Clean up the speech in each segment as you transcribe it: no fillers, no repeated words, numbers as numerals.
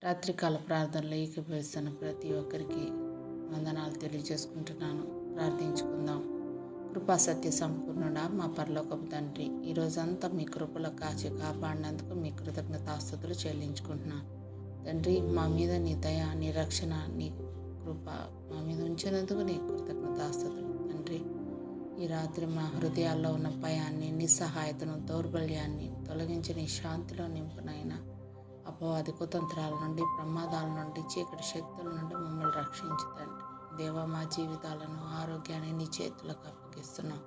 రాత్రికాల ప్రార్థనలో ఏకీభవిస్తున్న ప్రతి ఒక్కరికి వందనాలు తెలియజేసుకుంటున్నాను. ప్రార్థించుకుందాం. కృపా సత్య సంపూర్ణుడా మా పరలోకపు తండ్రి, ఈ రోజంతా మీ కృపలో కాచి కాపాడినందుకు మీ కృతజ్ఞతాస్తుతులు చెల్లించుకుంటున్నాను. తండ్రి, మా మీద నీ దయ, నీ రక్షణ, నీ కృప మా మీద ఉంచినందుకు నీ కృతజ్ఞతాస్తుతులు. తండ్రి, ఈ రాత్రి మా హృదయాల్లో ఉన్న భయాన్ని, నిస్సహాయతను, దౌర్బల్యాన్ని తొలగించి నీ శాంతిలో నింపునైనా అపవాది కుతంత్రాల నుండి, ప్రమాదాల నుండి, చీకటి శక్తుల నుండి మమ్మల్ని రక్షించుతండి. దేవా, మా జీవితాలను, ఆరోగ్యాన్ని నీ చేతులకు అప్పగిస్తున్నాం.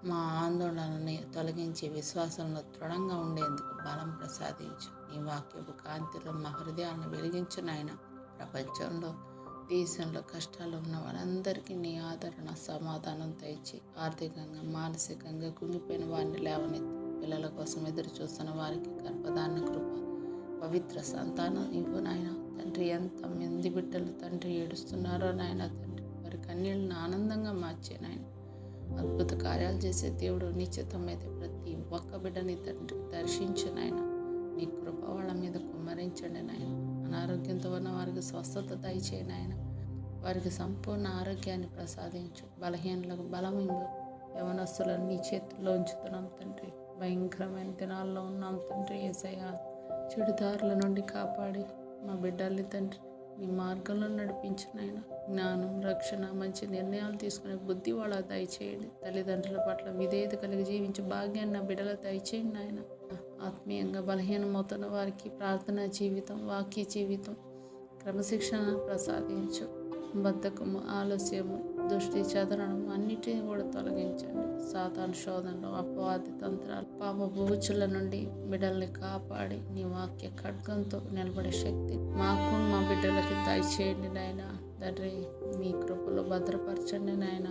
మా ఆందోళనని తొలగించి విశ్వాసంలో దృఢంగా ఉండేందుకు బలం ప్రసాదించు. నీ వాక్యపు కాంతిలో మా హృదయాలను వెలిగించు నాయన. ప్రపంచంలో, దేశంలో కష్టాలు ఉన్న వారందరికీ నీ ఆదరణ, సమాధానం తెచ్చి ఆర్థికంగా, మానసికంగా కుంగిపోయిన వారిని లేవనెత్తి, పిల్లల కోసం ఎదురు చూస్తున్న వారికి గర్భధారణ కృప, పవిత్ర సంతానం ఇవ్వు నాయన. తండ్రి, ఎంతమంది బిడ్డలు తండ్రి ఏడుస్తున్నారో నాయన, తండ్రి వారి కన్నీళ్ళని ఆనందంగా మార్చే నాయన. అద్భుత కార్యాలు చేసే దేవుడు, నిశ్చితమైతే ప్రతి ఒక్క బిడ్డని తండ్రి దర్శించు నాయన. నీ కృప వాళ్ళ మీద కుమ్మరించండి నాయన. అనారోగ్యంతో ఉన్న వారికి స్వస్థత దయచేయి నాయన. వారికి సంపూర్ణ ఆరోగ్యాన్ని ప్రసాదించు. బలహీనలకు బలం ఇవ్వు. యవనస్తులను నీ చేతుల్లో ఉంచుతున్నాం తండ్రి. భయంకరమైన దినాల్లో ఉన్నాం తండ్రి. యేసయ్యా, చెడుదారుల నుండి కాపాడి మా బిడ్డల్ని తండ్రి నీ మార్గంలో నడిపించిన ఆయన. జ్ఞానం, రక్షణ, మంచి నిర్ణయాలు తీసుకునే బుద్ధి వాళ్ళ దయచేయండి. తల్లిదండ్రుల పట్ల విధేయత కలిగి జీవించే భాగ్యాన్ని నా బిడ్డల దయచేయండి ఆయన. ఆత్మీయంగా బలహీనమవుతున్న వారికి ప్రార్థనా జీవితం, వాక్య జీవితం, క్రమశిక్షణ ప్రసాదించు. బద్ధకము, ఆలస్యము, దృష్టి చెదరడం అన్నిటిని కూడా తొలగించండి. సాతాను శోధనలు, అపవాది తంత్రాలు, పాప బూచుల నుండి బిడ్డల్ని కాపాడి నీ వాక్య ఖడ్గంతో నిలబడే శక్తి మాకు, మా బిడ్డలకి దయచేయండి నాయన. తండ్రి, మీ కృపలో భద్రపరచండి నాయన.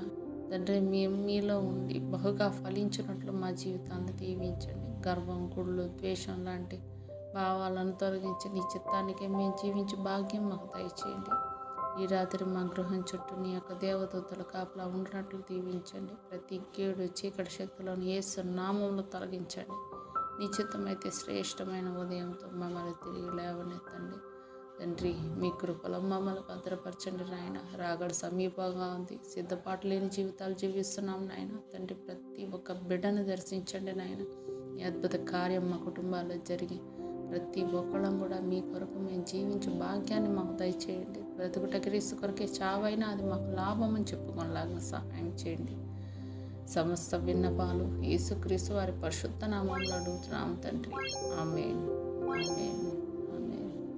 తండ్రి, మీలో ఉండి బహుగా ఫలించినట్లు మా జీవితాన్ని దీవించండి. గర్వం, కుళ్ళు, ద్వేషం లాంటి భావాలను తొలగించి నీ చిత్తానికి మేము జీవించే భాగ్యం మాకు దయచేయండి. ఈ రాత్రి మా గృహం చుట్టూ నీ యొక్క దేవదూతల కాపలా ఉండినట్లు దీవించండి. ప్రతి కీడు, చీకటి శక్తులను యేసు నామంలో తొలగించండి. నిశ్చితమైతే శ్రేష్టమైన ఉదయంతో మమ్మల్ని తిరిగి లేవనెత్తండి. తండ్రి, మీ కృపలో మమ్మల్ని భద్రపరచండి నాయన. రాగడ సమీపంగా ఉంది. సిద్ధపాటు లేని జీవితాలు జీవిస్తున్నాం నాయన. తండ్రి, ప్రతి ఒక్క బిడ్డను దర్శించండి నాయన. ఈ అద్భుత కార్యం మా కుటుంబాల్లో జరిగి ప్రతి ఒక్కళ్ళం కూడా మీ కొరకు మేము జీవించే భాగ్యాన్ని మాకు దయచేయండి. బ్రతుకుట క్రీస్తు కొరకే, చావైనా అది మాకు లాభం అని చెప్పుకోలాగా సహాయం చేయండి. సమస్త విన్నపాలు యేసుక్రీస్తు వారి పరిశుద్ధ నామంలో అడుగుతున్నాం తండ్రి. ఆమేన్, ఆమేన్.